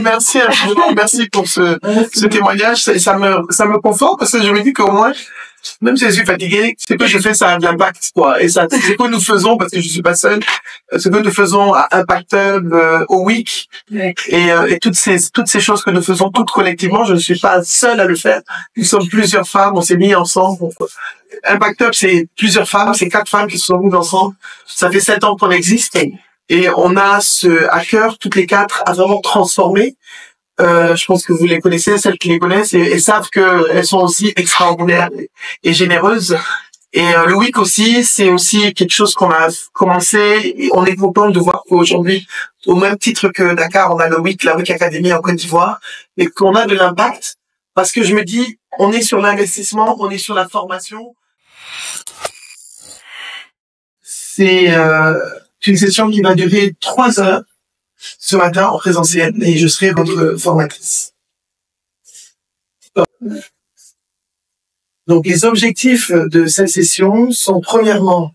Merci infiniment, merci pour ce témoignage. Ça me conforte parce que je me dis qu'au moins, même si je suis fatigué, ce que je fais, ça a de l'impact, quoi. Et ça, ce que nous faisons, parce que je suis pas seul, ce que nous faisons à Impact Hub, au WIC, et toutes ces choses que nous faisons toutes collectivement, je ne suis pas seul à le faire. Nous sommes plusieurs femmes, on s'est mis ensemble. Impact Hub, c'est plusieurs femmes, c'est 4 femmes qui se sont mises ensemble. Ça fait 7 ans qu'on existe. Et on a à cœur, toutes les 4, à vraiment transformer. Je pense que vous les connaissez, celles qui les connaissent, et savent qu'elles sont aussi extraordinaires et généreuses. Et le WIC aussi, c'est aussi quelque chose qu'on a commencé, et on est content de voir qu'aujourd'hui, au même titre que Dakar, on a le WIC, la WIC Academy en Côte d'Ivoire, et qu'on a de l'impact, parce que je me dis, on est sur l'investissement, on est sur la formation. C'est une session qui va durer 3 heures ce matin en présentiel, et je serai votre formatrice. Donc, les objectifs de cette session sont, premièrement,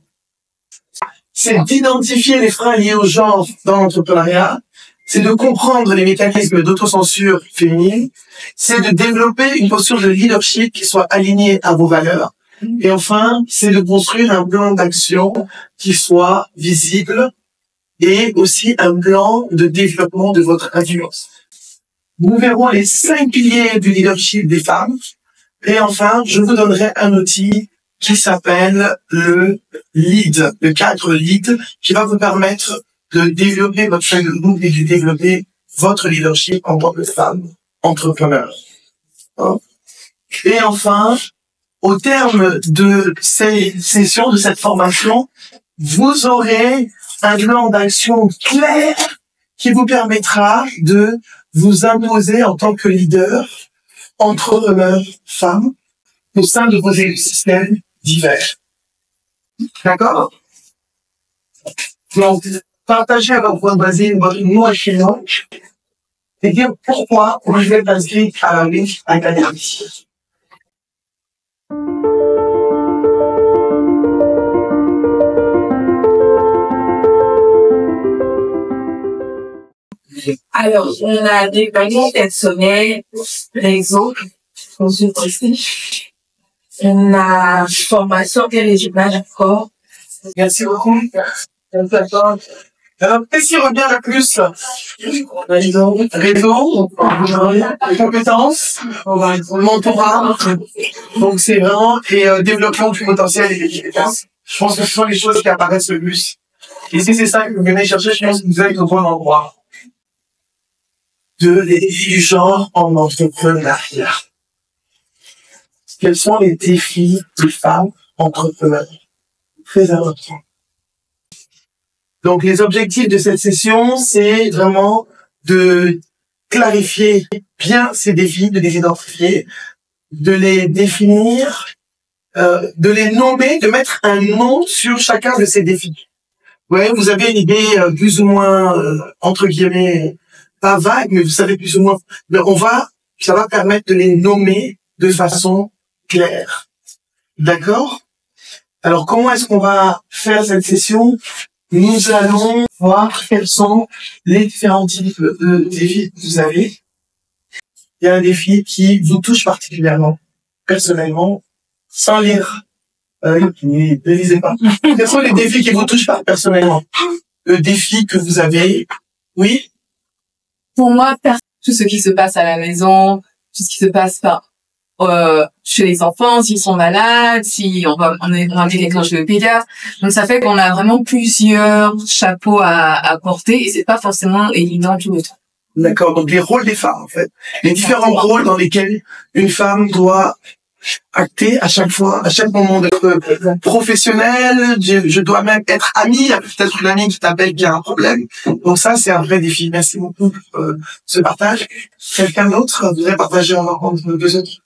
c'est d'identifier les freins liés au genre dans l'entrepreneuriat, c'est de comprendre les mécanismes d'autocensure féminine, c'est de développer une posture de leadership qui soit alignée à vos valeurs, et enfin, c'est de construire un plan d'action qui soit visible et aussi un plan de développement de votre influence. Nous verrons les 5 piliers du leadership des femmes. Et enfin, je vous donnerai un outil qui s'appelle le lead, le cadre lead, qui va vous permettre de développer votre feuille de route et de développer votre leadership en tant que femme entrepreneur. Et enfin, au terme de ces sessions, de cette formation, vous aurez un plan d'action clair qui vous permettra de vous imposer en tant que leader, entrepreneur, femme, au sein de vos écosystèmes divers. D'accord? Donc, partagez avec votre voisine votre nom et prénom et dire pourquoi vous êtes inscrit à la WIC Academy. Alors, on a des bagages personnels, réseau, consultatif. On a formation et régionale d'accord. Merci beaucoup. Qu'est-ce qui revient le plus? Réseau, compétences, mentorat. Donc c'est vraiment, et développement du potentiel et des compétences. Je pense que ce sont les choses qui apparaissent le plus. Et si c'est ça que vous venez chercher, je pense que vous êtes au bon endroit. De les défis du genre en entrepreneuriat. Quels sont les défis des femmes entrepreneurs? Très important. Donc, les objectifs de cette session, c'est vraiment de clarifier bien ces défis, de les identifier, de les définir, de les nommer, de mettre un nom sur chacun de ces défis. Ouais, vous avez une idée plus ou moins, entre guillemets, pas vague, mais vous savez plus ou moins. Mais ça va permettre de les nommer de façon claire. D'accord? Alors, comment est-ce qu'on va faire cette session? Nous allons voir quels sont les différents types de défis que vous avez. Il y a un défi qui vous touche particulièrement, personnellement, sans lire. Ne lisez pas. Quels sont les défis qui vous touchent personnellement? Le défi que vous avez, oui? Pour moi, tout ce qui se passe à la maison, tout ce qui se passe chez les enfants, s'ils sont malades, si on invite quelqu'un chez le pédiatre. Donc ça fait qu'on a vraiment plusieurs chapeaux à porter et c'est pas forcément évident tout le temps. D'accord, donc les rôles des femmes en fait. Les différents rôles dans lesquels une femme doit acter à chaque fois, à chaque moment d'être professionnelle, je dois même être amie, il y a peut-être une amie qui t'appelle qui a un problème. Donc ça, c'est un vrai défi. Merci beaucoup pour ce partage. Quelqu'un d'autre voudrait partager entre deux autres?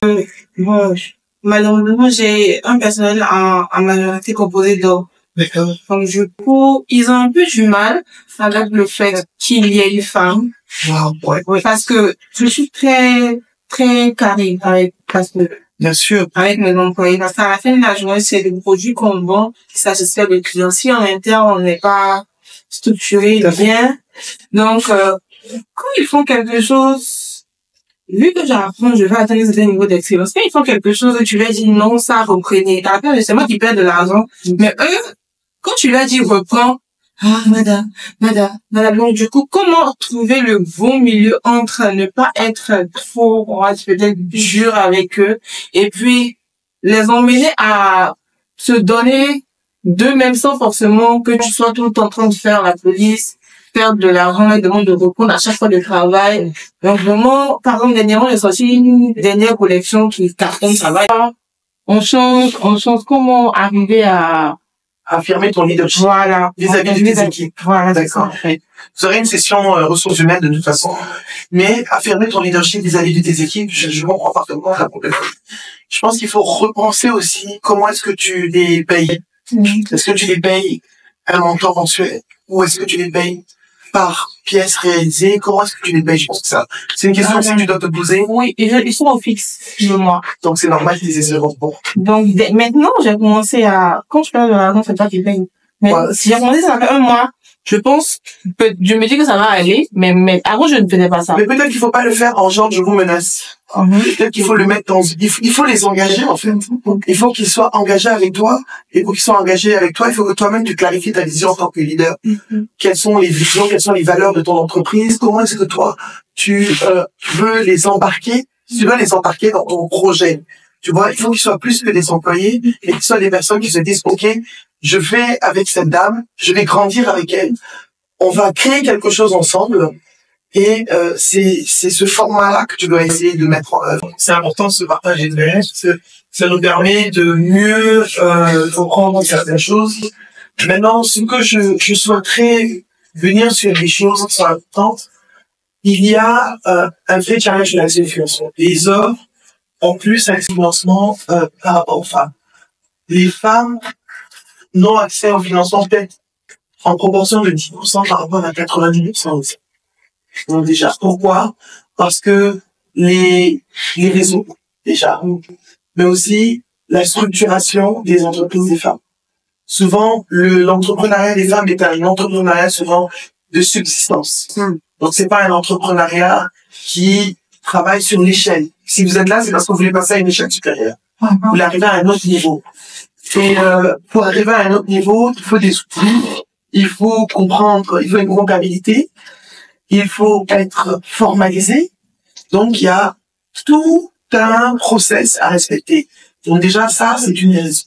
Bon, malheureusement, j'ai un personnel en majorité composé d'hommes. D'accord. Donc, du coup, ils ont un peu du mal avec le fait qu'il y ait une femme. Wow, ouais. Parce que je suis très, très carré Bien sûr. avec mes employés. Parce qu'à la fin de la journée, c'est le produit qu'on vend qui satisfait le client. Si en interne, on n'est pas structuré bien, donc, quand ils font quelque chose, vu que j'apprends, je vais atteindre un certain niveau d'excellence. Quand ils font quelque chose, tu leur dis non, ça, reprenez. T'as peur, c'est moi qui perds de l'argent. Mais eux, quand tu leur dis reprends, ah, madame. Donc, du coup, comment trouver le bon milieu entre ne pas être trop, on va dire, peut-être dur avec eux, et puis les emmener à se donner d'eux-mêmes sans forcément que tu sois tout le temps en train de faire la police, perdre de l'argent, et demande de reprendre à chaque fois de travail. Donc, vraiment, par exemple, dernièrement, j'ai sorti une dernière collection qui cartonne, ça va. On change comment arriver à Affirmer ton leadership. voilà. Vis-à-vis de tes équipes. Voilà, D'accord. Vous aurez une session ressources humaines de toute façon. Mais affirmer ton leadership vis-à-vis de tes équipes, je comprends parfaitement la problématique. Je pense qu'il faut repenser aussi comment est-ce que tu les payes. Est-ce que tu les payes un montant mensuel ou est-ce que tu les payes par pièce réalisée? Comment est-ce que tu les payes? Je pense que ça, c'est une question aussi que tu dois te poser. Oui, ils sont au fixe, le mois. Donc c'est normal qu'ils aient ce bon. Donc, maintenant, j'ai commencé à, quand je perds de l'argent, c'est pas qu'ils payent. Mais Ouais. si j'ai commencé, ça fait un mois. Je pense, je me dis que ça va aller, mais avant, je ne faisais pas ça. Mais peut-être qu'il faut pas le faire en genre je vous menace. Peut-être qu'il faut le mettre dans, il faut les engager, en fait. Il faut qu'ils soient engagés avec toi. Et pour qu'ils soient engagés avec toi, il faut que toi-même tu clarifies ta vision en tant que leader. Quelles sont les visions, quelles sont les valeurs de ton entreprise? Comment est-ce que toi, tu veux les embarquer? Tu veux les embarquer dans ton projet. Tu vois, il faut qu'ils soient plus que des employés et qu'ils soient des personnes qui se disent, OK, je vais avec cette dame, je vais grandir avec elle. On va créer quelque chose ensemble. Et c'est ce format-là que tu dois essayer de mettre en œuvre. C'est important de se partager de l'expérience parce que ça nous permet de mieux comprendre certaines choses. Maintenant, ce que je souhaiterais venir sur les choses qui sont importantes, il y a un vrai challenge de la financement. Les hommes ont plus un financement par rapport aux femmes. Les femmes n'ont accès au financement peut-être en proportion de 10% par rapport à 90% aussi. Donc déjà, pourquoi? Parce que les réseaux, déjà, mais aussi la structuration des entreprises des femmes. Souvent, l'entrepreneuriat des femmes est un entrepreneuriat souvent de subsistance. Donc c'est pas un entrepreneuriat qui travaille sur l'échelle. Si vous êtes là, c'est parce que vous voulez passer à une échelle supérieure. Vous voulez arriver à un autre niveau. Et pour arriver à un autre niveau, il faut des outils, il faut comprendre, il faut une comptabilité, il faut être formalisé. Donc, il y a tout un process à respecter. Donc déjà, ça, c'est une raison.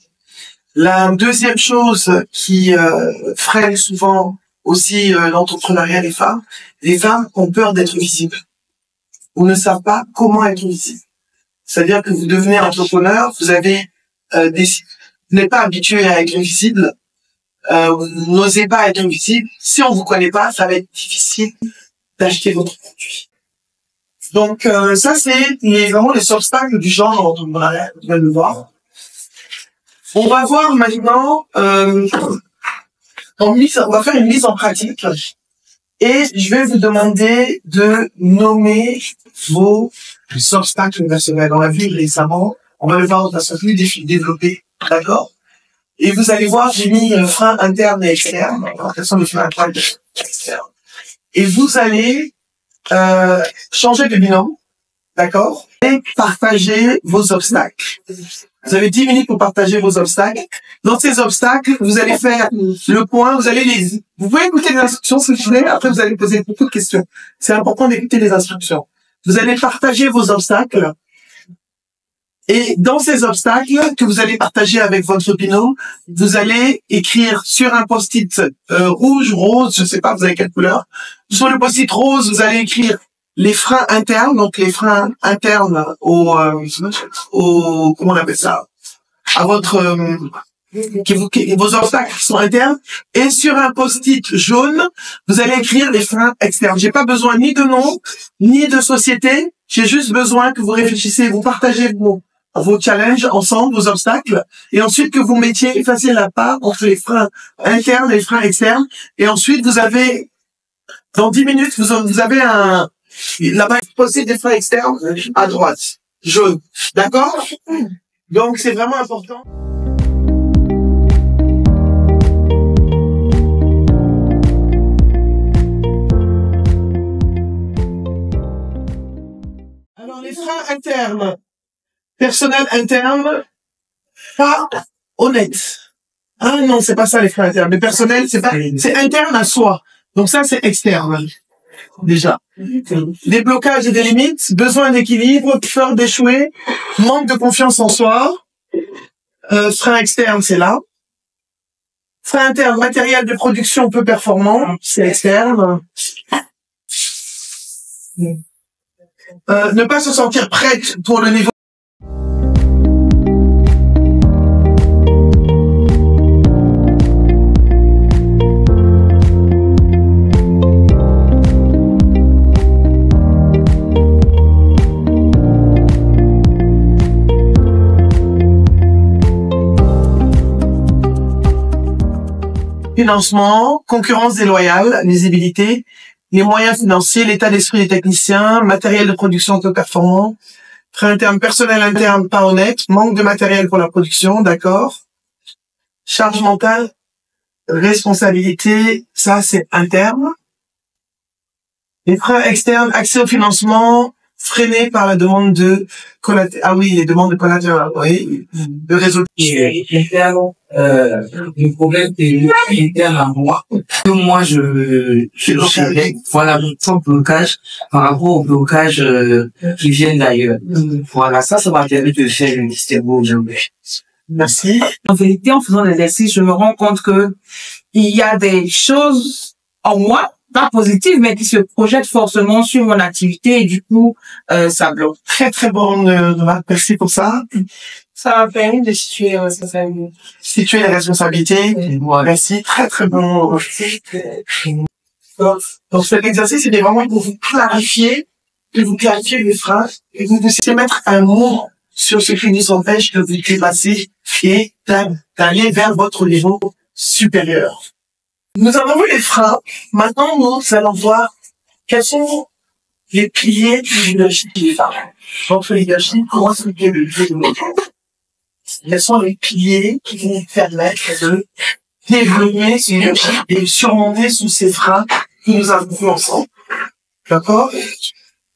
La deuxième chose qui freine souvent aussi l'entrepreneuriat des femmes, les femmes ont peur d'être visibles. Ou ne savent pas comment être visibles. C'est-à-dire que vous devenez entrepreneur, vous avez vous n'êtes pas habitué à être visible, vous n'osez pas être visible. Si on vous connaît pas, ça va être difficile d'acheter votre produit. Donc ça, c'est vraiment les obstacles du genre dans l'entrepreneuriat. Vous allez le voir. On va voir maintenant, on va faire une mise en pratique. Et je vais vous demander de nommer vos obstacles personnels. On l'a vu récemment, on va le voir de façon plus développée, d'accord? Et vous allez voir, j'ai mis frein interne et externe, quels sont les freins internes et externes. Et vous allez changer de binôme, d'accord? Et partager vos obstacles. Vous avez 10 minutes pour partager vos obstacles. Dans ces obstacles, vous allez faire le point, vous pouvez écouter les instructions si vous voulez, après vous allez poser beaucoup de questions. C'est important d'écouter les instructions. Vous allez partager vos obstacles. Et dans ces obstacles que vous allez partager avec votre binôme, vous allez écrire sur un post-it rouge, rose, je sais pas, vous avez quelle couleur. Sur le post-it rose, vous allez écrire les freins internes, donc les freins internes au comment on appelle ça, à votre vos obstacles qui sont internes, et sur un post-it jaune, vous allez écrire les freins externes. J'ai pas besoin ni de nom, ni de société, j'ai juste besoin que vous réfléchissez, vous partagez vos challenges ensemble, vos obstacles, et ensuite que vous mettiez, effaciez la part entre les freins internes et les freins externes, et ensuite vous avez, dans 10 minutes, vous avez là-bas, poser des freins externes à droite, jaune. D'accord? Donc, c'est vraiment important. freins internes. Personnel interne, pas honnête. Ah non, c'est pas ça les freins internes. Mais personnel, c'est interne à soi. Donc ça, c'est externe. Déjà. Des blocages et des limites, besoin d'équilibre, peur d'échouer, manque de confiance en soi. Frein externe, c'est là. Frein interne, matériel de production peu performant, c'est externe. Ne pas se sentir prête pour le niveau. Financement, concurrence déloyale, lisibilité, les moyens financiers, l'état d'esprit des techniciens, matériel de production peu performant, frein interne, personnel interne pas honnête, manque de matériel pour la production, d'accord. Charge mentale, responsabilité, ça c'est interne. Les freins externes, accès au financement, freiné par la demande de les demandes de collatéral, oui, de réseau. Le problème c'est interne à moi. Que moi je voilà mon propre blocage par rapport aux blocages qui viennent d'ailleurs. Voilà, ça va permettre de faire une distinction aujourd'hui. Merci. En vérité, en faisant l'exercice, je me rends compte que il y a des choses en moi, pas positives, mais qui se projettent forcément sur mon activité et du coup, ça bloque. Très très bonne remarque, merci pour ça. Ça m'a permis de situer les responsabilités. Situer les responsabilités. Merci, très très bon. Donc cet exercice, il est vraiment pour vous clarifier les phrases et vous puissiez mettre un mot sur ce qui nous empêche de vous dépasser et d'aller vers votre niveau supérieur. Nous avons vu les freins. Maintenant, nous allons voir quels sont les piliers du leadership des femmes. Votre leadership, comment se fait le leadership? Quels sont les piliers qui vont vous permettre de développer ce leadership et surmonter tous ces freins que nous avons vus ensemble? D'accord?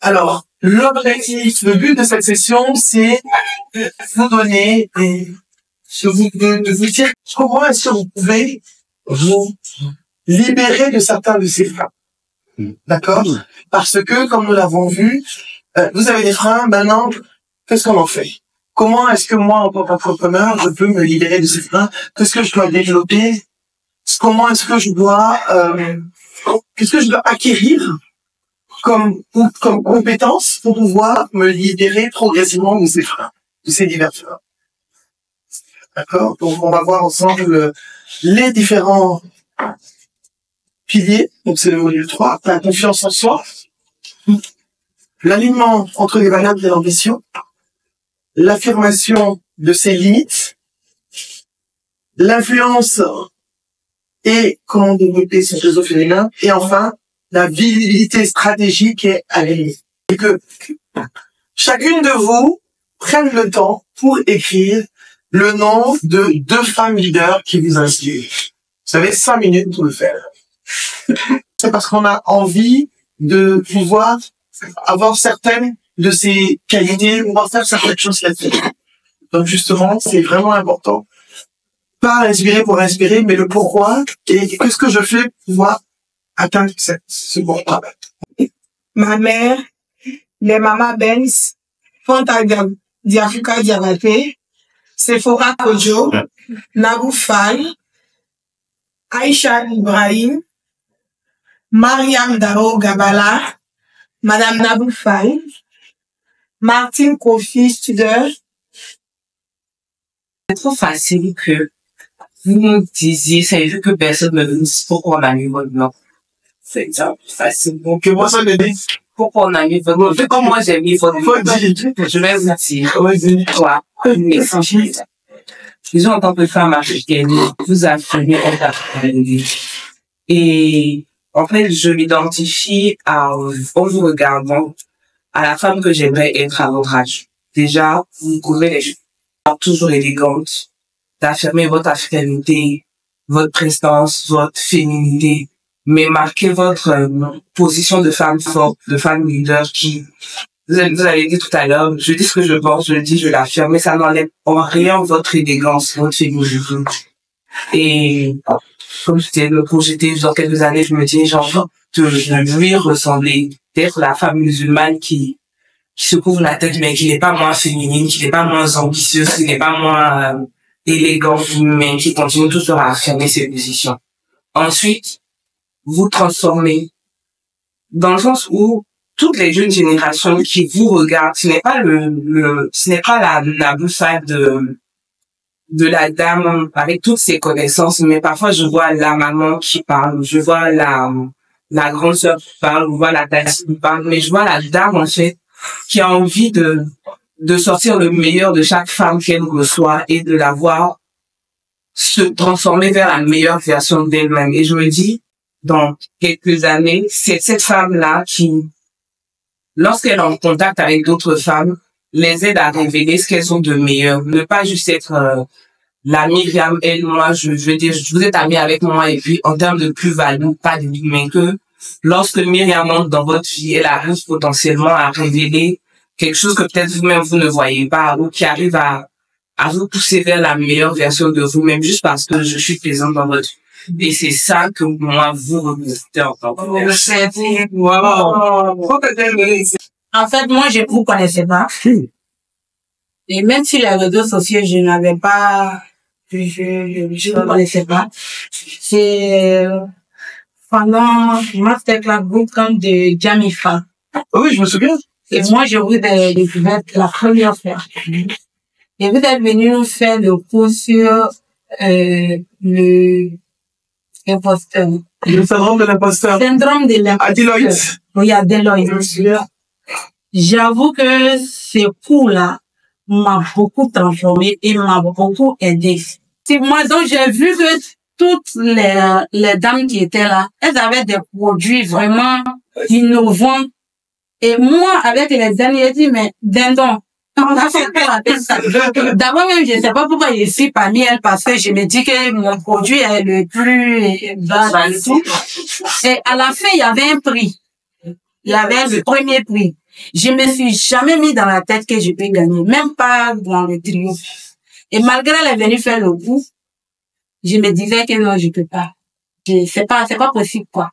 Alors, l'objectif, le but de cette session, c'est de vous donner de vous dire comment est-ce que vous pouvez vous libérer de certains de ces freins. D'accord? Parce que, comme nous l'avons vu, vous avez des freins, maintenant, qu'est-ce qu'on en fait? Comment est-ce que moi, en tant qu'entrepreneur, je peux me libérer de ces freins? Qu'est-ce que je dois développer? Comment est-ce que je dois, qu'est-ce que je dois acquérir comme compétence pour pouvoir me libérer progressivement de ces freins, de ces divers freins? D'accord? Donc, on va voir ensemble les différents piliers. Donc, c'est le module 3. La confiance en soi. L'alignement entre les valeurs et l'ambition. L'affirmation de ses limites. L'influence et comment développer son réseau féminin. Et enfin, la visibilité stratégique et alignée. Et que chacune de vous prenne le temps pour écrire le nom de 2 femmes leaders qui vous inspirent. Vous avez 5 minutes pour le faire. C'est parce qu'on a envie de pouvoir avoir certaines de ces qualités, pouvoir faire certaines choses là-dessus. Donc justement, c'est vraiment important. Pas inspirer pour inspirer, mais le pourquoi et qu'est-ce que je fais pour pouvoir atteindre ce bon travail. Ma mère, les Mama Benz, Fanta Diafrika Diabaté, Sephora Kojo, Nabou Fall, Aïcha Ibrahim, Mariam Dao Gabala, Madame Nabou Fall, Martine Kofi Studer. C'est trop facile que vous me disiez, ça veut dire que personne ne me dit pourquoi on a mis votre nom. C'est facile. Donc, Que moi, ça me dit. pourquoi on a mis votre nom. Comme moi, j'ai mis votre nom. Je vais vous dire. Toi, disons, en tant que femme africaine, vous affirmez être africaine. Et, en fait, je m'identifie en vous regardant, à la femme que j'aimerais être à votre âge. Déjà, vous couvrez les cheveux toujours élégantes, d'affirmer votre africanité, votre prestance, votre féminité, mais marquer votre position de femme forte, de femme leader qui vous avez dit tout à l'heure, je dis ce que je pense, je le dis, je l'affirme, mais ça n'enlève en rien votre élégance, votre féminité. Et, comme je t'ai projeté dans quelques années, je me dis, j'ai envie de lui ressembler, d'être la femme musulmane qui se couvre la tête, mais qui n'est pas moins féminine, qui n'est pas moins ambitieuse, qui n'est pas moins élégante, mais qui continue toujours à affirmer ses positions. Ensuite, vous transformez dans le sens où toutes les jeunes générations qui vous regardent, ce n'est pas ce n'est pas la bouffade de la dame avec toutes ses connaissances, mais parfois je vois la maman qui parle, je vois la grande sœur qui parle, je vois la tante qui parle, mais je vois la dame, en fait, qui a envie de sortir le meilleur de chaque femme qu'elle reçoit et de la voir se transformer vers la meilleure version d'elle-même. Et je me dis, dans quelques années, c'est cette femme-là qui, lorsqu'elle est en contact avec d'autres femmes, les aide à révéler ce qu'elles ont de meilleur. Ne pas juste être la Myriam, elle, moi, je veux dire, vous êtes amie avec moi et puis en termes de plus-value, pas de mais que lorsque Myriam entre dans votre vie, elle arrive potentiellement à révéler quelque chose que peut-être vous-même vous ne voyez pas ou qui arrive à vous pousser vers la meilleure version de vous-même juste parce que je suis présente dans votre vie. Et c'est ça que moi, vous représentez en tant que En fait, moi, je vous connaissais pas. Et même si les réseaux sociaux, je n'avais pas, je ne connaissais pas. C'est pendant Masterclass Bootcamp de Jamifa. Oui, je me souviens. Et moi, je vous ai découvert la première fois. Et vous êtes venu nous faire le cours sur le imposteur. Le syndrome de l'imposteur. Syndrome de l'imposteur. À Deloitte. Oui, à Deloitte. J'avoue que ce cours-là m'a beaucoup transformé et m'a beaucoup aidé. Moi, donc, j'ai vu que toutes les dames qui étaient là, elles avaient des produits vraiment innovants. Et moi, avec les derniers, j'ai dit, mais dindon, on a fait quoi avec ça? D'abord même, je ne sais pas pourquoi je suis parmi elles, parce que je me dis que mon produit est le plus bas et tout. Et à la fin, il y avait un prix. Il y avait le premier prix. Je me suis jamais mis dans la tête que je peux gagner, même pas dans le trio. Et malgré elle est venue faire le coup, je me disais que non, je peux pas. C'est pas possible, quoi.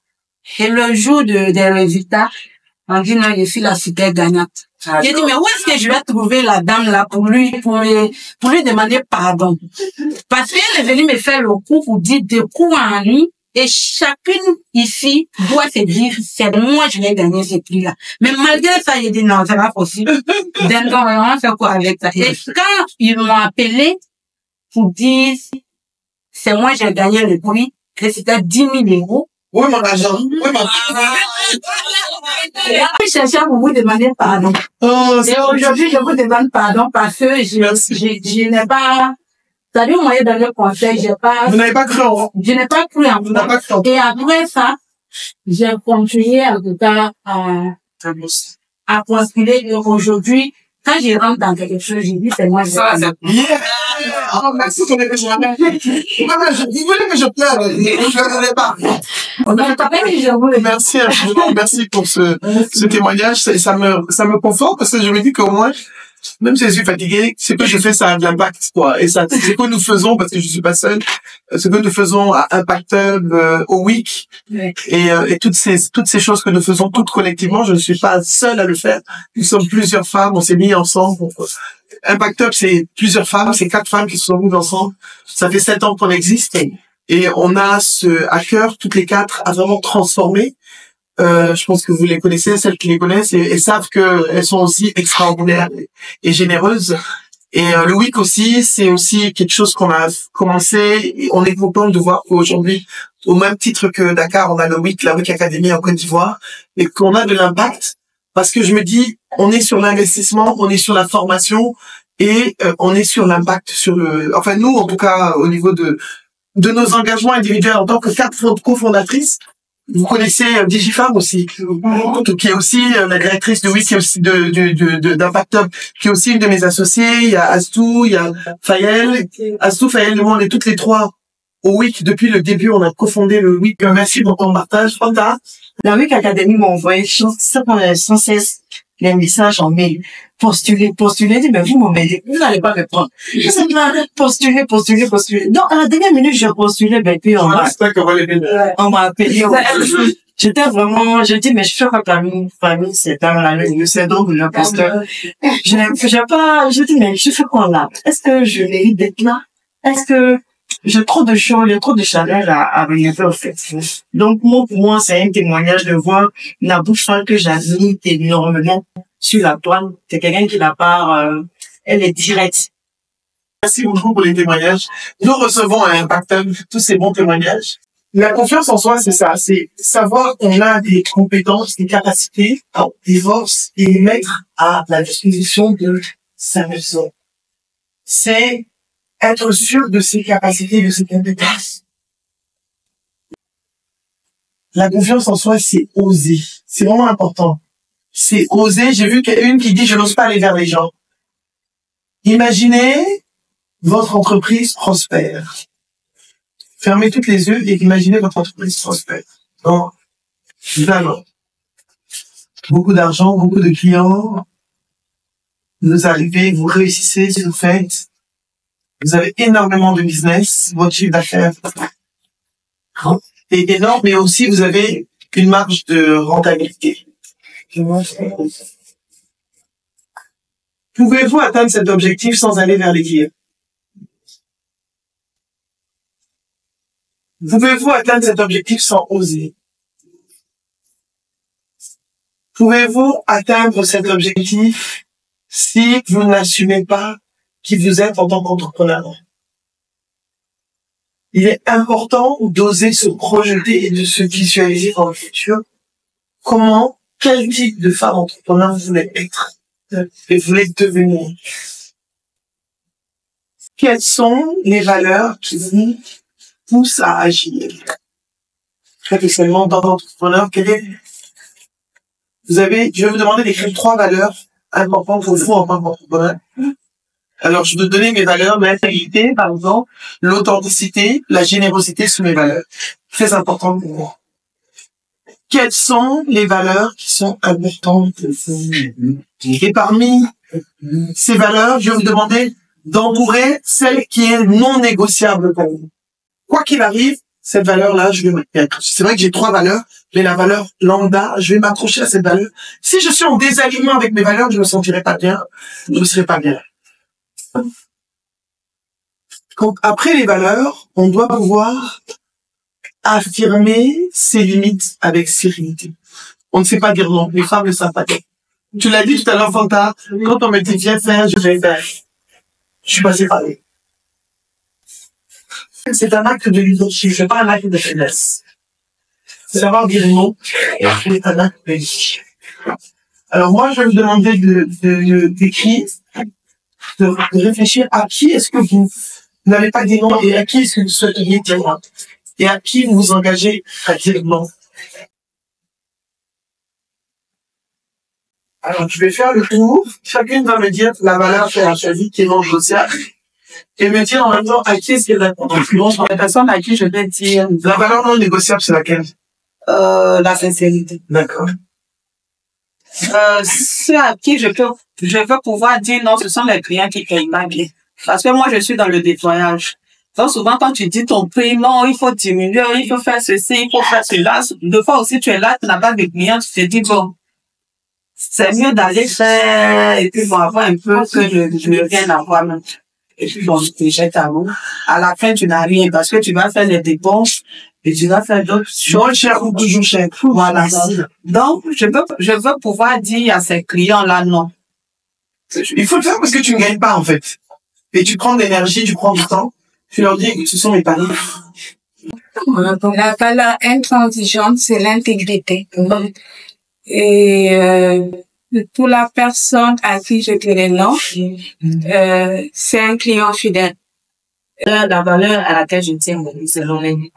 Et le jour des résultats, on dit non, je suis la super gagnante. J'ai dit, mais où est-ce que je vais trouver la dame là pour lui demander pardon? Parce qu'elle est venue me faire le coup pour dire des coups en lui. Et chacune ici doit se dire, c'est moi, je vais gagner ce prix-là. Mais malgré ça, j'ai dit non, c'est pas possible. Donc, on va faire quoi avec ça? Et quand ils m'ont appelé pour dire, c'est moi, j'ai gagné le prix, que c'était 10 000 euros. Oui, mon argent. Oui, mon argent. Je cherchais à vous demander pardon. Oh, et aujourd'hui, je vous demande pardon parce que je n'ai pas, ça lui moyen dans le conseil, vous n'avez pas cru en moi. Je n'ai pas cru en moi. Et après ça, j'ai continué en tout cas à postuler. Et aujourd'hui, quand je rentre dans quelque chose, je dis, c'est moi. Yeah! Oh, merci pour les questions. Vous voulez que je pleure? Je ne pleure pas. Merci infiniment. Merci pour ce témoignage. Ça me conforte parce que je me dis qu'au moins, même si je suis fatigué, ce que je fais, ça a de l'impact, quoi. Et ça, ce que nous faisons, parce que je suis pas seul, ce que nous faisons à Impact Hub, au WIC, et toutes ces choses que nous faisons toutes collectivement, je ne suis pas seul à le faire. Nous sommes plusieurs femmes, on s'est mis ensemble. Impact Hub, c'est plusieurs femmes, c'est 4 femmes qui se sont mises ensemble. Ça fait 7 ans qu'on existe. Et on a à cœur, toutes les 4, à vraiment transformer. Je pense que vous les connaissez, celles qui les connaissent, et savent qu'elles sont aussi extraordinaires et généreuses. Et le WIC aussi, c'est aussi quelque chose qu'on a commencé. Et on est content de voir qu'aujourd'hui, au même titre que Dakar, on a le WIC, la WIC Academy en Côte d'Ivoire, et qu'on a de l'impact. Parce que je me dis, on est sur l'investissement, on est sur la formation, et on est sur l'impact, enfin nous, en tout cas, au niveau de nos engagements individuels en tant que 4 cofondatrices. Vous connaissez Digifam aussi, qui est aussi la directrice de WIC, qui est aussi d'Impact Hub, qui est aussi une de mes associées. Il y a Astou, il y a Fayel. Astou, Fayel, nous, on est toutes les 3 au WIC. Depuis le début, on a cofondé le WIC. Merci pour ton partage. Fanta. La WIC Academy m'a envoyé sans cesse les messages en mail. Postuler, dit, mais vous m'emmerdez, vous n'allez pas me prendre. Je sais pas, postuler. Donc, à la dernière minute, j'ai postulé, ben, puis on m'a appelé. J'étais vraiment, j'ai dit, mais je fais quoi parmi ces temps-là, le syndrome de l'imposteur. J'ai dit, mais je fais quoi là? Est-ce que je mérite d'être là? Est-ce que j'ai trop de choses, il y a trop de chaleur à venir faire, au fait. Donc, pour moi, c'est un témoignage de voir la bouche que j'admire énormément sur la toile. C'est quelqu'un qui n'a pas, elle est directe. Merci beaucoup pour les témoignages. Nous recevons à Impactable tous ces bons témoignages. La confiance en soi, c'est ça. C'est savoir qu'on a des compétences, des capacités, des forces et les mettre à la disposition de sa maison. C'est être sûr de ses capacités, de ses compétences. La confiance en soi, c'est oser. C'est vraiment important. C'est oser. J'ai vu une qui dit, je n'ose pas aller vers les gens. Imaginez votre entreprise prospère. Fermez toutes les yeux et imaginez votre entreprise prospère. Donc, vraiment. Beaucoup d'argent, beaucoup de clients. Vous arrivez, vous réussissez, vous faites. Vous avez énormément de business, votre chiffre d'affaires est énorme, mais aussi vous avez une marge de rentabilité. Pouvez-vous atteindre cet objectif sans aller vers les clients? Pouvez-vous atteindre cet objectif sans oser? Pouvez-vous atteindre cet objectif si vous n'assumez pas qui vous êtes en tant qu'entrepreneur? Il est important d'oser se projeter et de se visualiser dans le futur. Comment, quel type de femme entrepreneur vous voulez être et vous voulez devenir? Quelles sont les valeurs qui vous poussent à agir? Professionnellement, dans l'entrepreneur, je vais vous demander d'écrire 3 valeurs importantes pour vous en tant qu'entrepreneur. Alors, je vais donner mes valeurs, l'intégrité, par exemple, l'authenticité, la générosité sont mes valeurs. Très importantes pour moi. Quelles sont les valeurs qui sont importantes pour vous? Et parmi ces valeurs, je vais vous demander d'entourer celle qui est non négociable pour vous. Quoi qu'il arrive, cette valeur-là, je vais m'accrocher. C'est vrai que j'ai 3 valeurs, mais la valeur lambda, je vais m'accrocher à cette valeur. Si je suis en désalignement avec mes valeurs, je me sentirai pas bien, je ne serai pas bien. Après les valeurs, on doit pouvoir affirmer ses limites avec sérénité. On ne sait pas dire non. Les femmes ne savent pas dire. Tu l'as dit tout à l'heure, Fanta, quand on me dit viens faire, je vais faire. Je suis passé par là. C'est un acte de leadership, c'est pas un acte de faiblesse. Savoir dire non est un acte de leadership. Alors moi, je vais vous demander d'écrire, de réfléchir à qui est-ce que vous n'avez pas dit non et à qui est-ce que vous souhaiteriez dire non et à qui vous vous engagez à dire non. Alors, je vais faire le tour. Chacune va me dire la valeur qu'elle a choisie qui est non négociable et me dire en même temps à qui est-ce qu'elle répond. La personne à qui je vais dire... La valeur non négociable, c'est laquelle? La sincérité. D'accord. Ceux à qui je veux pouvoir dire non, ce sont les clients qui payent mal. Parce que moi, je suis dans le nettoyage. Donc, souvent, quand tu dis ton prix, non, il faut diminuer, il faut faire ceci, il faut faire cela. Deux fois aussi, tu es là, tu n'as pas de clients, tu te dis, bon, c'est mieux d'aller faire, et puis bon, avoir un peu que je ne vienne avoir même. Et puis bon, tu jettes à l'eau. À la fin, tu n'as rien, parce que tu vas faire les dépenses, et tu vas faire d'autres choses. Cher ou toujours cher. Voilà. Donc, je veux pouvoir dire à ces clients-là, non. Il faut le faire parce que tu ne gagnes pas, en fait. Et tu prends de l'énergie, tu prends du temps, tu leur dis que ce sont mes parents. La valeur intransigeante, c'est l'intégrité. Et pour la personne à qui je dirais non, c'est un client fidèle. La valeur à laquelle je tiens, c'est l'honnêteté.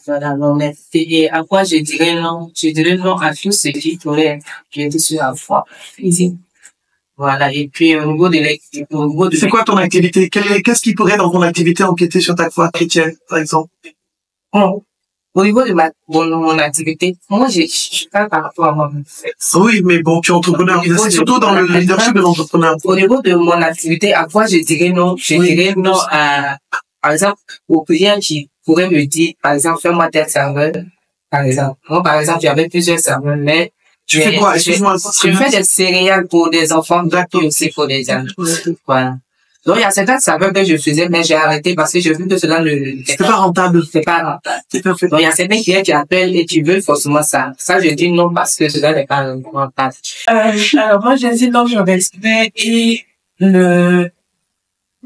Voilà, l'honnêteté. Et à quoi je dirais non? Je dirais non à tout ce qui pourrait être sur la foi physique. Voilà. Et puis, au niveau de C'est quoi ton activité? Qu'est-ce qui pourrait dans ton activité empiéter sur ta foi chrétienne, par exemple? Bon, au niveau de mon activité, moi, je parle par rapport à moi. Oui, mais bon, tu es entrepreneur. C'est surtout dans le leadership de l'entrepreneur. Au niveau de mon activité, à quoi je dirais non? Je dirais non à, par exemple, aux clients qui pourraient me dire, par exemple, fais-moi tel serveur, par exemple. Moi, par exemple, j'avais plusieurs serveurs, mais Tu fais quoi? Excuse-moi. je fais des céréales pour des enfants, et aussi pour des adultes. Voilà. Donc, il y a certains serveurs que je faisais, mais j'ai arrêté parce que je vu que cela C'est pas rentable. c'est pas rentable. C'est pas fait. Donc, il y a certains clients qui appellent et qui veulent forcément ça. Ça, je dis non parce que cela n'est pas rentable. Alors moi, j'ai dit non, le respect et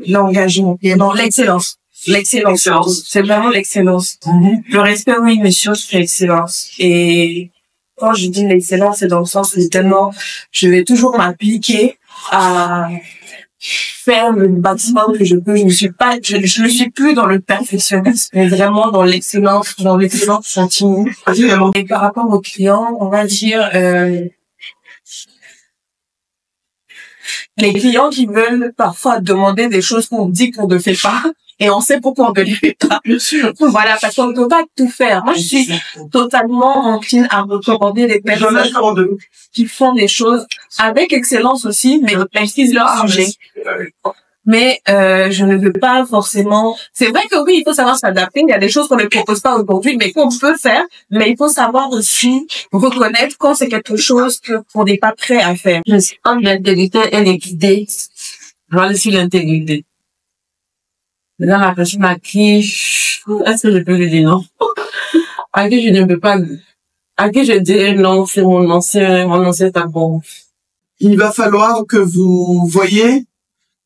l'engagement. Et non, l'excellence. L'excellence. C'est vraiment l'excellence. Le respect, oui, mais surtout l'excellence. Et quand je dis l'excellence, c'est dans le sens où tellement je vais toujours m'appliquer à faire le maximum que je peux. Je ne suis plus dans le perfectionnisme, mais vraiment dans l'excellence continue. Et par rapport aux clients, on va dire, les clients qui veulent parfois demander des choses qu'on dit qu'on ne fait pas, et on sait pourquoi on ne les fait pas. Bien sûr. Voilà, parce qu'on ne peut pas tout faire. Moi, je suis totalement encline à recommander les personnes qui font des choses avec excellence aussi, mais maîtrisent leur sujet. Mais je ne veux pas forcément... C'est vrai que oui, il faut savoir s'adapter. Il y a des choses qu'on ne propose pas aujourd'hui, mais qu'on peut faire. Mais il faut savoir aussi reconnaître quand c'est quelque chose qu'on n'est pas prêt à faire. Entre l'intégrité et l'équité, je vais sur l'intégrité. Dans la personne à qui, est-ce que je peux lui dire non? À qui je ne peux pas, à qui je dirais non, c'est mon ancien tabou. Il va falloir que vous voyez,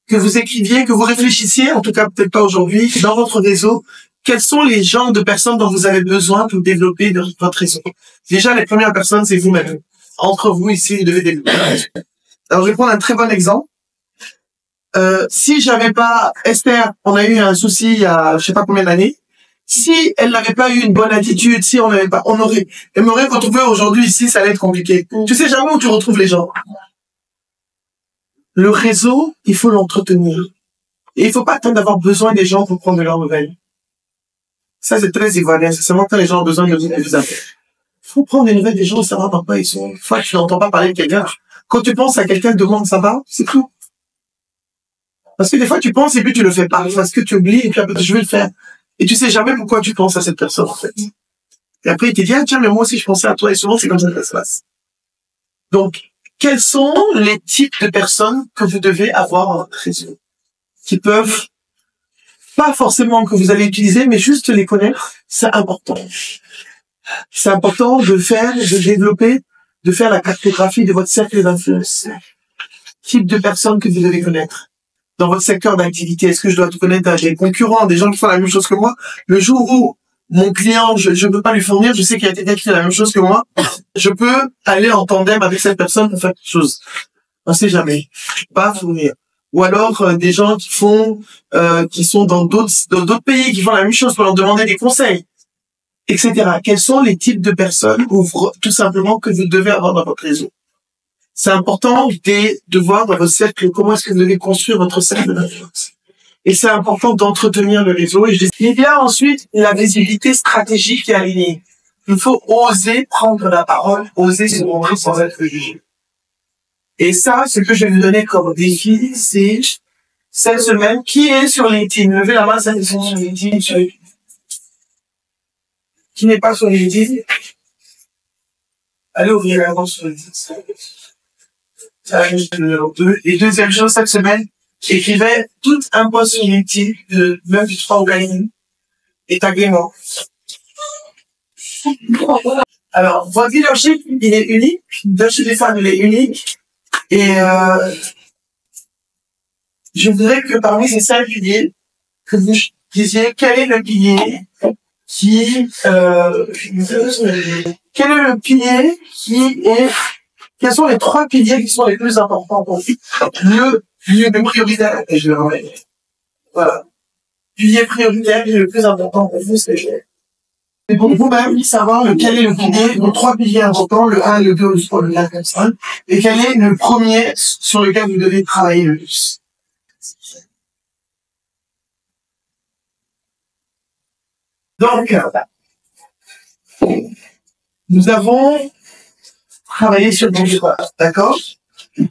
que vous écriviez, que vous réfléchissiez, en tout cas peut-être pas aujourd'hui, dans votre réseau, quels sont les genres de personnes dont vous avez besoin pour développer votre réseau. Déjà, les premières personnes, c'est vous-même. Entre vous ici, vous devez développer. Alors, je vais prendre un très bon exemple. Si j'avais pas Esther, on a eu un souci il y a je sais pas combien d'années. Si elle n'avait pas eu une bonne attitude, si on n'avait pas, elle m'aurait retrouvé aujourd'hui ici, ça allait être compliqué. Tu sais jamais où tu retrouves les gens. Le réseau, il faut l'entretenir. Et il faut pas attendre d'avoir besoin des gens pour prendre de leurs nouvelles. Ça, c'est très ivoirien. C'est seulement quand les gens ont besoin de vous appeler. Faut prendre des nouvelles des gens, savoir dans quoi ils sont. Une fois que tu n'entends pas parler de quelqu'un, quand tu penses à quelqu'un, demande ça va, c'est tout. Parce que des fois, tu penses et puis tu le fais pas. Parce que tu oublies et puis après, je vais le faire. Et tu sais jamais pourquoi tu penses à cette personne, en fait. Et après, il te dit, ah, tiens, mais moi aussi, je pensais à toi. Et souvent, c'est comme ça que ça se passe. Donc, quels sont les types de personnes que vous devez avoir en votre réseau? Qui peuvent, pas forcément que vous allez utiliser, mais juste les connaître. C'est important. C'est important de développer, de faire la cartographie de votre cercle d'influence. Type de personnes que vous devez connaître. Dans votre secteur d'activité, est-ce que je dois tout connaître des concurrents, des gens qui font la même chose que moi? Le jour où mon client, je ne peux pas lui fournir, je sais qu'il y a quelqu'un qui fait la même chose que moi, je peux aller en tandem avec cette personne pour faire quelque chose. On sait jamais. Pas fournir. Ou alors des gens qui font, qui sont dans d'autres pays, qui font la même chose pour leur demander des conseils, etc. Quels sont les types de personnes, ou tout simplement, que vous devez avoir dans votre réseau? C'est important de voir dans votre cercle comment est-ce que vous devez construire votre cercle d'influence. Et c'est important d'entretenir le réseau. Il y a ensuite la visibilité stratégique et alignée. Il faut oser prendre la parole, oser se montrer sans être jugé. Et ça, ce que je vais vous donner comme défi, c'est cette semaine, qui est sur LinkedIn? Levez la main, celles qui sont sur LinkedIn. Qui n'est pas sur LinkedIn? Allez ouvrir la main sur LinkedIn. Numéro 2. Et deuxième chose, cette semaine, écrivez tout un post sur LinkedIn de même du 3 organiques et taguez-moi. Alors, votre leadership, il est unique. Le leadership des femmes, il est unique. Et je voudrais que parmi ces 5 piliers, que vous disiez quel est le pilier quel est le pilier qui est quels sont les 3 piliers qui sont les plus importants pour vous? Le prioritaire, et je le remets. Voilà. Pilier prioritaire et le plus important pour vous, c'est C'est pour vous-même savoir quel est le pilier, les 3 piliers importants, le 1, le 2, le 3, le 4, le 5, et quel est le premier sur lequel vous devez travailler le plus. Donc, nous avons travaillé sur le choix, d'accord?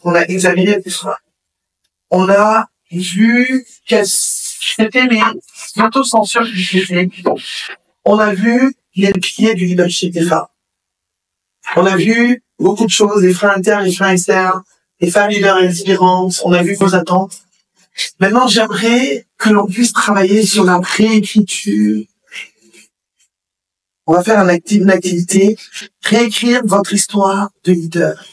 On a examiné tout ça. On a vu quelles étaient les autocensures du sujet. On a vu les piliers du leadership des femmes. On a vu beaucoup de choses, les freins internes, les freins externes, les femmes leaders inspirantes. On a vu vos attentes. Maintenant, j'aimerais que l'on puisse travailler sur la réécriture. On va faire une activité, réécrire votre histoire de leader.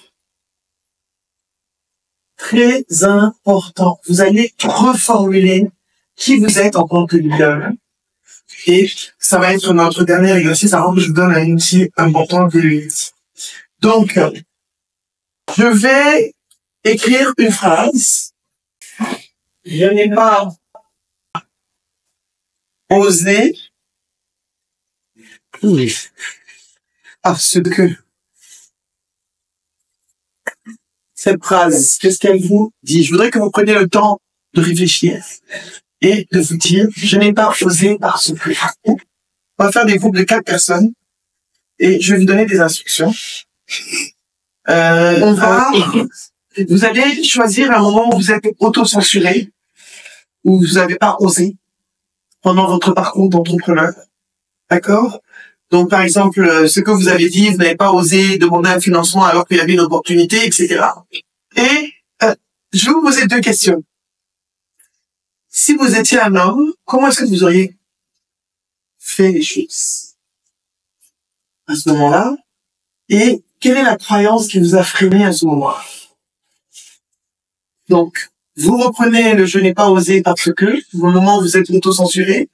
Très important. Vous allez reformuler qui vous êtes en tant que leader. Et ça va être notre dernier exercice avant que je vous donne un outil important de l'unité. Donc, je vais écrire une phrase. Je n'ai pas osé parce que cette phrase, qu'est-ce qu'elle vous dit? Je voudrais que vous preniez le temps de réfléchir et de vous dire, je n'ai pas osé parce que. On va faire des groupes de 4 personnes et je vais vous donner des instructions. Vous allez choisir un moment où vous êtes auto-censuré, où vous n'avez pas osé pendant votre parcours d'entrepreneur. D'accord? Donc, par exemple, ce que vous avez dit, vous n'avez pas osé demander un financement alors qu'il y avait une opportunité, etc. Et je vais vous poser 2 questions. Si vous étiez un homme, comment est-ce que vous auriez fait les choses à ce moment-là? Et quelle est la croyance qui vous a freiné à ce moment-là? Donc, vous reprenez le « je n'ai pas osé parce que », au moment où vous êtes auto-censuré,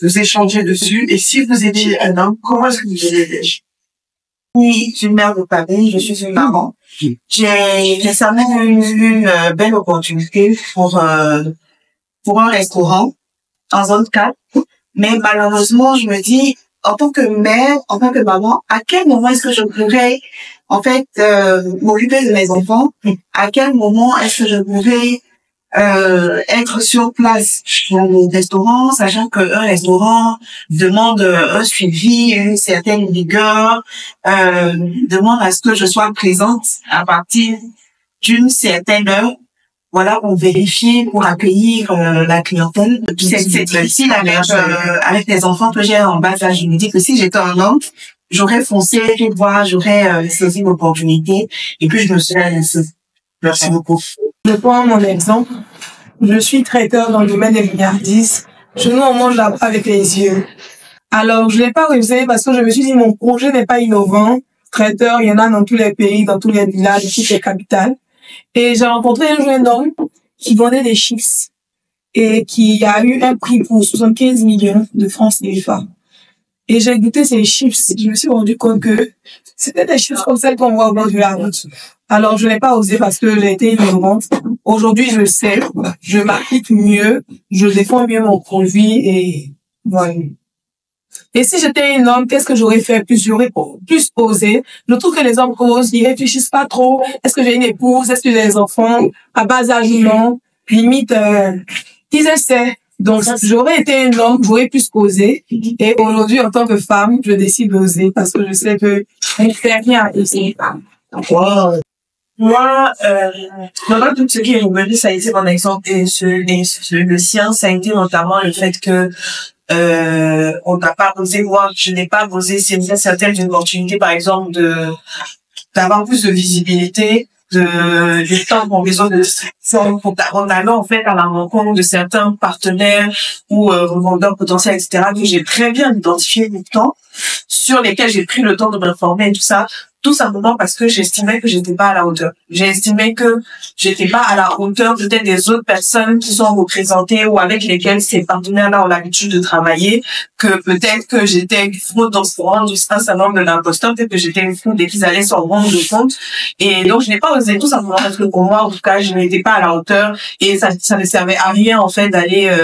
vous échangez dessus, et si vous étiez un homme, comment est-ce que vous auriez réagi? Oui, je suis mère de famille, je suis une maman. J'ai récemment eu une belle opportunité pour un restaurant en zone 4. Mais malheureusement, je me dis, en tant que mère, en tant que maman, à quel moment est-ce que je pourrais, en fait, m'occuper de mes enfants? À quel moment est-ce que je pourrais être sur place dans le restaurant, sachant qu'un restaurant demande un suivi, une certaine rigueur, demande à ce que je sois présente à partir d'une certaine heure, voilà, pour vérifier, pour accueillir la clientèle. C'est difficile avec les enfants que j'ai en bas âge. Je me dis que si j'étais un homme, j'aurais foncé, j'aurais saisi l'opportunité, et puis je me serais laissée. Merci beaucoup. Je prends mon exemple. Je suis traiteur dans le domaine des milliardises. Chez nous, on mange là-bas avec les yeux. Alors, je l'ai pas réussi parce que je me suis dit, mon projet n'est pas innovant. Traiteur, il y en a dans tous les pays, dans tous les villages, dans toutes les capitales. Et j'ai rencontré un jeune homme qui vendait des chips et qui a eu un prix pour 75 millions de francs CFA. Et j'ai goûté ces chips. Je me suis rendu compte que c'était des chips comme celles qu'on voit au bord de la route. Alors, je n'ai pas osé parce que j'ai été innovante. Aujourd'hui, je sais, je m'applique mieux, je défends mieux mon produit et voilà. Et si j'étais un homme, qu'est-ce que j'aurais fait plus? J'aurais plus osé. Je trouve que les hommes osent, ils réfléchissent pas trop. Est-ce que j'ai une épouse? Est-ce que j'ai des enfants? À bas âge ou non? Limite, ils essaient. Donc, j'aurais été un homme, j'aurais plus osé. Et aujourd'hui, en tant que femme, je décide d'oser parce que je sais que je ne fais rien à essayer. Wow. Moi, dans tout ce qui est revenu, ça a été mon exemple et le sien, ça a été notamment le fait que on n'a pas osé, moi, je n'ai pas osé saisir certaines opportunités, par exemple, d'avoir plus de visibilité, du temps pour besoin de distribution, en allant, en fait, à la rencontre de certains partenaires ou revendeurs potentiels, etc., que j'ai très bien identifié le temps, sur lesquels j'ai pris le temps de m'informer et tout ça, tout simplement parce que j'estimais que j'étais pas à la hauteur. J'ai estimé que j'étais pas à la hauteur peut-être des autres personnes qui sont représentées ou avec lesquelles ces partenaires-là ont l'habitude de travailler, que peut-être que j'étais une fraude dans ce rang du syndrome de l'imposteur, peut-être que j'étais une fraude et qu'ils allaient s'en rendre compte. Et donc, je n'ai pas osé tout simplement parce que pour moi, en tout cas, je n'étais pas à la hauteur et ça ne servait à rien, en fait, d'aller,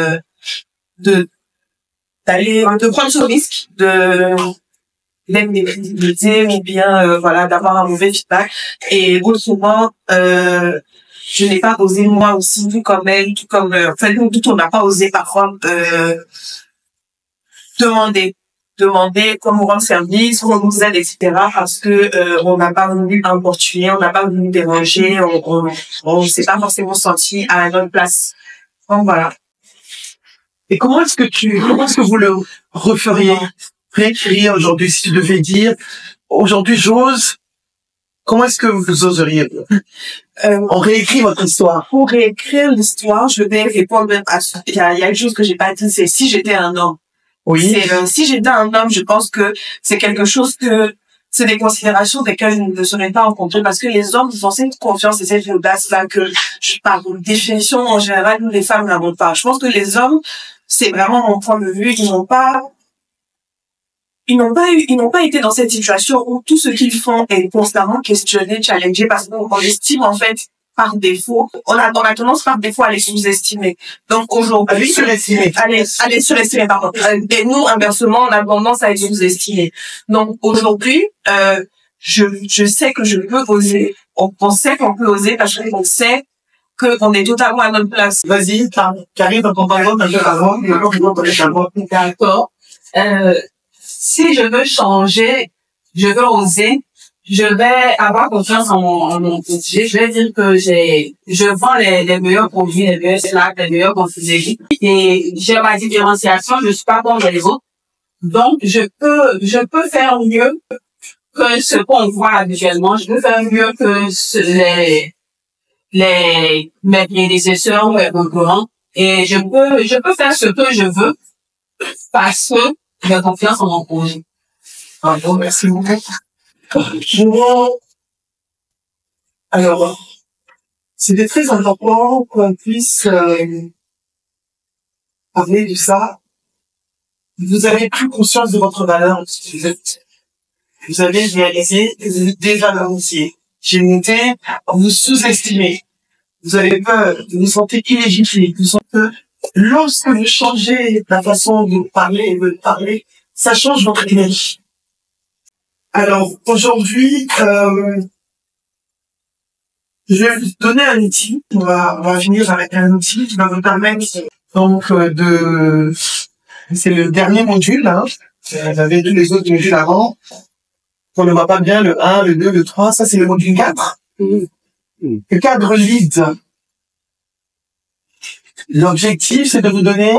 de prendre ce risque de même des crédibilités ou bien voilà d'avoir un mauvais feedback. Et autrement, je n'ai pas osé moi aussi, tout comme elle, tout comme enfin nous tout on n'a pas osé parfois demander comment rendre service, comment nous aide, etc. Parce que on n'a pas voulu importuner, on n'a pas voulu déranger, on s'est pas forcément senti à notre place. Donc voilà. Et comment est-ce que vous le referiez, réécrire aujourd'hui, si tu devais dire, aujourd'hui j'ose, comment est-ce que vous oseriez? On réécrit votre histoire. Pour réécrire l'histoire, je vais répondre même à ce, il y a une chose que j'ai pas dit, c'est si j'étais un homme. Oui. Si j'étais un homme, je pense que c'est quelque chose que, c'est des considérations desquelles je ne serais pas rencontrée parce que les hommes ont cette confiance et cette audace-là que, par définition, en général, nous, les femmes n'avons pas. Je pense que les hommes, c'est vraiment mon point de vue, ils n'ont pas été dans cette situation où tout ce qu'ils font est constamment questionné, challengé parce qu'on estime, en fait, par défaut, on a tendance par défaut à les sous-estimer. Donc aujourd'hui, à les surestimer, pardon. Et nous, inversement, on a tendance à les sous-estimer. Donc aujourd'hui, je sais que je peux oser. On sait qu'on peut oser parce qu'on sait qu'on est totalement à notre place. Vas-y, Karine, dans ton parole, un peu avant, D'accord. Si je veux changer, je veux oser, je vais avoir confiance en mon budget. Je vais dire que je vends les meilleurs produits, les meilleurs snacks, les meilleurs confiseries. Et j'ai ma différenciation, je suis pas comme les autres. Donc, je peux faire mieux que ce qu'on voit habituellement. Je peux faire mieux que mes prédécesseurs ou mes concurrents. Et je peux faire ce que je veux parce que j'ai confiance en mon projet. Bon, merci beaucoup. Alors, c'était très important qu'on puisse parler de ça. Vous avez pris conscience de votre valeur. Vous avez réalisé que vous êtes dévalorisé. J'ai noté, vous sous-estimez. Vous avez peur, vous vous sentez illégitime. Vous sentez que lorsque vous changez la façon de parler, ça change votre énergie. Alors, aujourd'hui, je vais vous donner un outil. On va finir avec un outil qui va vous permettre, donc, c'est le dernier module, hein. Vous avez tous les autres modules avant. On ne voit pas bien le 1, le 2, le 3. Ça, c'est le module 4. Le cadre lead. L'objectif, c'est de vous donner,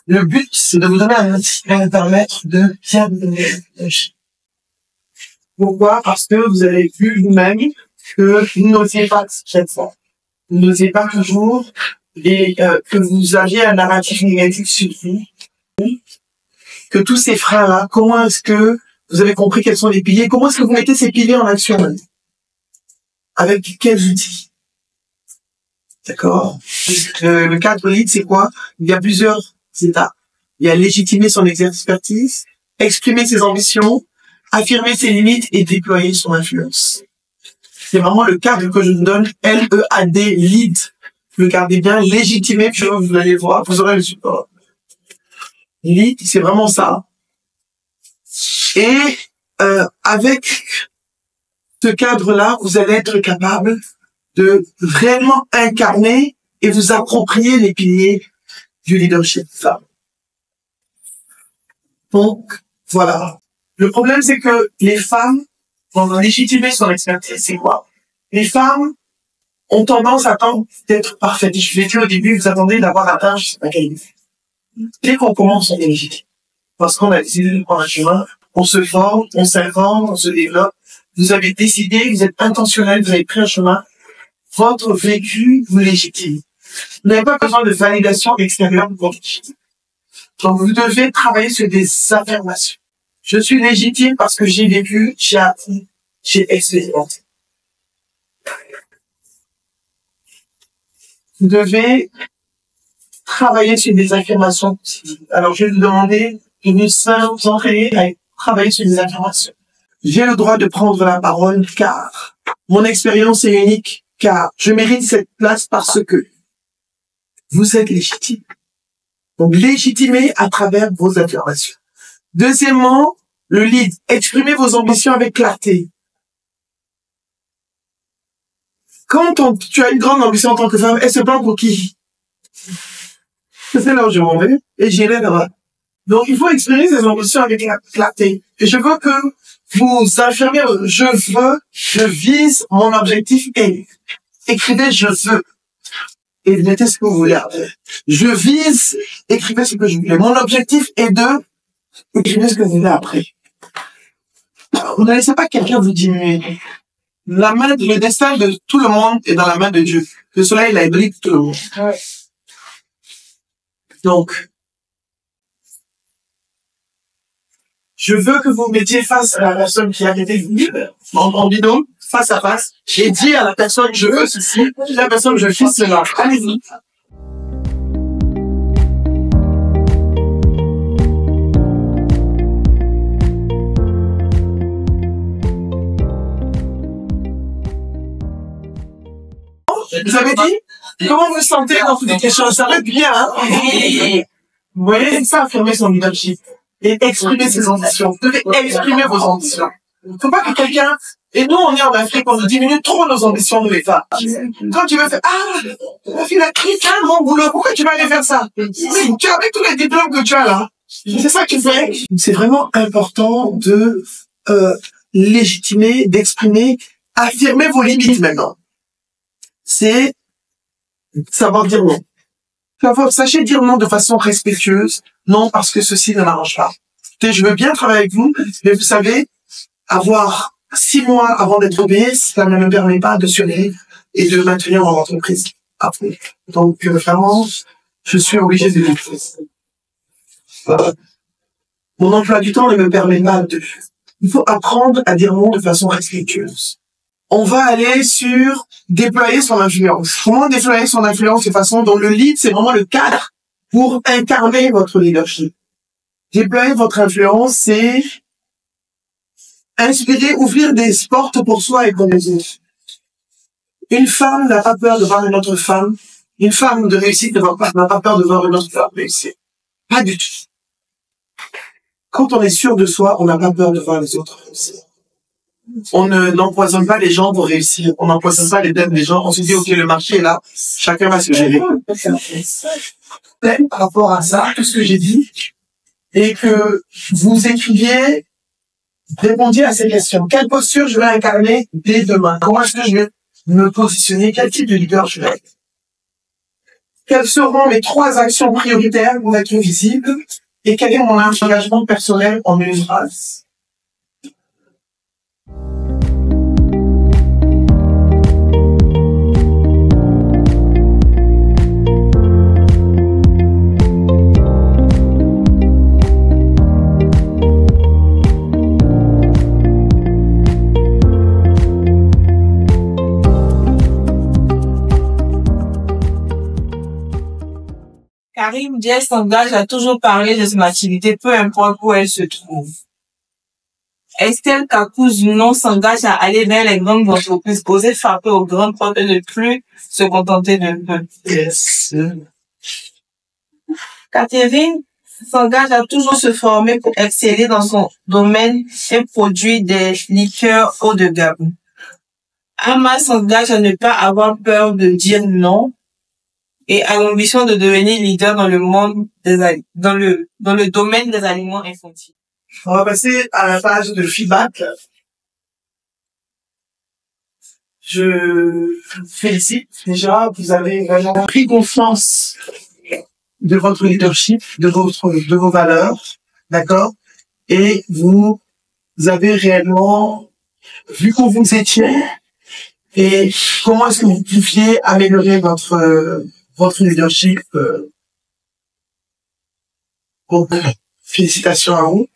le but, c'est de vous donner un outil qui va vous permettre de bien vous donner l'énergie. Pourquoi? Parce que vous avez vu vous-même que vous n'osiez pas cette fois. Vous n'osiez pas toujours et que vous aviez un narratif négatif sur vous. Que tous ces freins-là, comment est-ce que vous avez compris quels sont les piliers? Comment est-ce que vous mettez ces piliers en action? Avec quels outils? D'accord? Le cadre lead, c'est quoi? Il y a plusieurs étapes. Il y a légitimer son expertise, exprimer ses ambitions, affirmer ses limites et déployer son influence. C'est vraiment le cadre que je vous donne, L-E-A-D, lead. Vous le gardez bien, légitimer, puis vous allez voir, vous aurez le support. Lead, c'est vraiment ça. Et avec ce cadre-là, vous allez être capable de réellement incarner et vous approprier les piliers du leadership femme. Donc, voilà. Le problème, c'est que les femmes, pour légitimer son expertise, c'est quoi? Les femmes ont tendance à attendre d'être parfaites. Je l'ai dit au début, vous attendez d'avoir atteint, je sais pas quel niveau. Dès qu'on commence, on est légitime. Parce qu'on a décidé de prendre un chemin, on se forme, on s'invente, on se développe. Vous avez décidé, vous êtes intentionnel, vous avez pris un chemin. Votre vécu vous légitime. Vous n'avez pas besoin de validation extérieure pour votre légitime. Donc, vous devez travailler sur des affirmations. Je suis légitime parce que j'ai vécu, j'ai appris, j'ai expérimenté. Vous devez travailler sur des affirmations positives. Alors, je vais vous demander de vous entraîner à travailler sur des affirmations. J'ai le droit de prendre la parole car mon expérience est unique, car je mérite cette place parce que vous êtes légitime. Donc, légitimer à travers vos affirmations. Deuxièmement, le lead. Exprimez vos ambitions avec clarté. Quand tu as une grande ambition en tant que femme, elle se prend pour qui? C'est là où je m'en vais et j'irai là-bas. Donc, il faut exprimer ses ambitions avec clarté. Et je veux que vous affirmez, je vise mon objectif et écrivez je veux. Et mettez ce que vous voulez après. Je vise, écrivez ce que je voulais. Mon objectif est de, écrivez ce que vous voulez après. Vous ne laissez pas quelqu'un vous diminuer. Le destin de tout le monde est dans la main de Dieu. Le soleil, il a brille tout le monde. Ouais. Donc, je veux que vous mettiez face à la personne qui a été en binôme, face à face, et dire à la personne, je veux ceci, la personne, je fais cela. Allez-y. Vous avez dit? Comment vous sentez dans toutes les questions? Ça va être bien, hein? Vous voyez, ça, affirmer son leadership. Et exprimer ses ambitions. Vous devez exprimer vos ambitions. Faut pas que quelqu'un, et nous, on est en Afrique, on diminue trop nos ambitions de l'État. Quand tu veux faire, la fille a quitté mon boulot, pourquoi tu vas aller faire ça? Mais tu as avec tous les diplômes que tu as là. C'est ça que tu fais. C'est vraiment important de, légitimer, d'exprimer, affirmer vos limites maintenant. C'est savoir dire non. Sachez dire non de façon respectueuse, non parce que ceci ne m'arrange pas. Je veux bien travailler avec vous, mais vous savez, avoir 6 mois avant d'être obéi, ça ne me permet pas de survivre et de maintenir mon entreprise. Après. Donc, vraiment, je suis obligé de le faire. Mon emploi du temps ne me permet pas de... Il faut apprendre à dire non de façon respectueuse. On va aller sur déployer son influence. Comment déployer son influence de façon dont le lead, c'est vraiment le cadre pour incarner votre leadership. Déployer votre influence, c'est inspirer, ouvrir des portes pour soi et pour les autres. Une femme n'a pas peur de voir une autre femme. Une femme de réussite n'a pas peur de voir une autre femme réussir. Pas du tout. Quand on est sûr de soi, on n'a pas peur de voir les autres réussir. On n'empoisonne pas les gens pour réussir. On n'empoisonne pas les têtes des gens. On se dit, OK, le marché est là. Chacun va se gérer. Par rapport à ça, tout ce que j'ai dit, et que vous écriviez, répondiez à ces questions. Quelle posture je vais incarner dès demain? Comment est-ce que je vais me positionner? Quel type de leader je vais être? Quelles seront mes 3 actions prioritaires pour être visible? Et quel est mon engagement personnel en une phrase? Karim Diaz s'engage à toujours parler de son activité, peu importe où elle se trouve. Estelle Kakou-Zunon s'engage à aller vers les grandes entreprises, oser frapper aux grandes portes et ne plus se contenter de peu. Yes. Catherine s'engage à toujours se former pour exceller dans son domaine et produire des liqueurs haut de gamme. Ama s'engage à ne pas avoir peur de dire non et a l'ambition de devenir leader dans le monde dans le domaine des aliments infantiles. On va passer à la page de feedback. Je vous félicite. Déjà, vous avez vraiment pris confiance de votre leadership, de vos valeurs, d'accord? Et vous avez réellement vu où vous étiez et comment est-ce que vous pouviez améliorer votre leadership. Bon, félicitations à vous.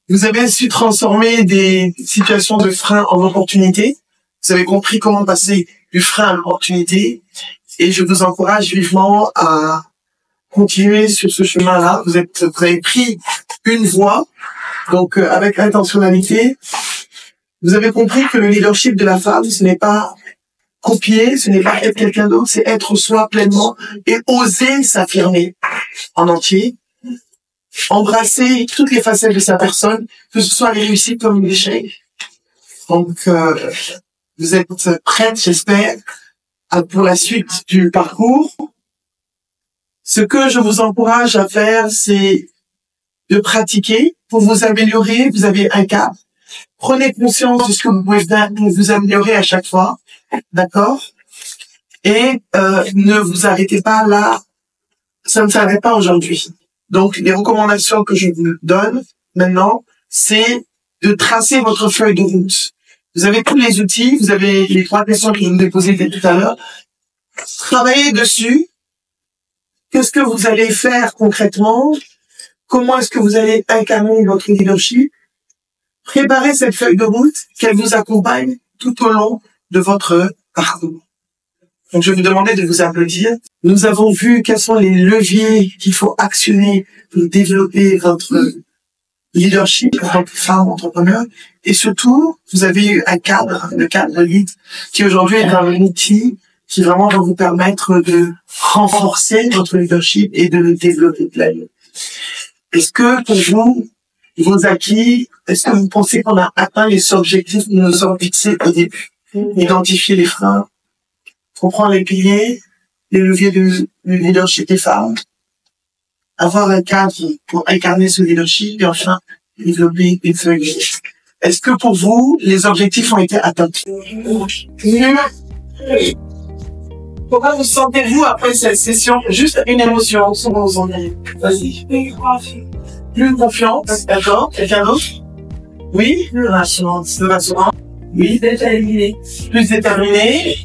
Vous avez su transformer des situations de frein en opportunités. Vous avez compris comment passer du frein à l'opportunité. Et je vous encourage vivement à continuer sur ce chemin-là. Vous avez pris une voie, donc avec intentionnalité. Vous avez compris que le leadership de la femme, ce n'est pas copier, ce n'est pas être quelqu'un d'autre, c'est être soi pleinement et oser s'affirmer en entier. Embrasser toutes les facettes de sa personne, que ce soit les réussites comme les échecs. Donc, vous êtes prête, j'espère, pour la suite du parcours. Ce que je vous encourage à faire, c'est de pratiquer pour vous améliorer. Vous avez un cap. Prenez conscience de ce que vous pouvez faire pour vous améliorer à chaque fois. D'accord? Et ne vous arrêtez pas là. Ça ne s'arrête pas aujourd'hui. Donc, les recommandations que je vous donne maintenant, c'est de tracer votre feuille de route. Vous avez tous les outils, vous avez les 3 questions que je vous ai posées tout à l'heure. Travaillez dessus. Qu'est-ce que vous allez faire concrètement? Comment est-ce que vous allez incarner votre leadership? Préparez cette feuille de route, qu'elle vous accompagne tout au long de votre parcours. Donc, je vais vous demander de vous applaudir. Nous avons vu quels sont les leviers qu'il faut actionner pour développer votre leadership en tant que femme entrepreneur. Et surtout, vous avez eu un cadre, le cadre lead, qui aujourd'hui est un outil qui vraiment va vous permettre de renforcer votre leadership et de le développer pleinement. Est-ce que pour vous, vos acquis, est-ce que vous pensez qu'on a atteint les objectifs que nous nous sommes fixés au début? Identifier les freins, comprendre les piliers, les leviers du leadership des femmes, avoir un cadre pour incarner ce leadership et enfin développer une feuille de route. Est-ce que pour vous, les objectifs ont été atteints? Comment vous sentez-vous après cette session? Juste une émotion, sans vous en dire. Vas-y. Plus confiance, d'accord. Quelqu'un d'autre? Oui? Plus rassurante. Plus rassurante. Oui. Déterminé. Plus déterminé.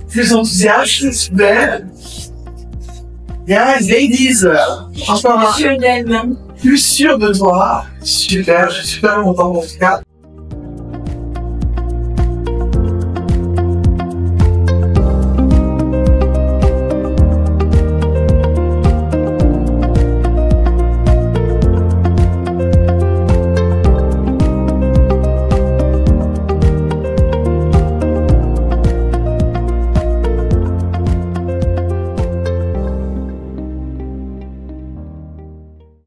Plus enthousiaste, super. Yes, ladies. Encore un. Plus sûr d'elle-même. Plus sûr de toi. Super, je suis super content en tout cas.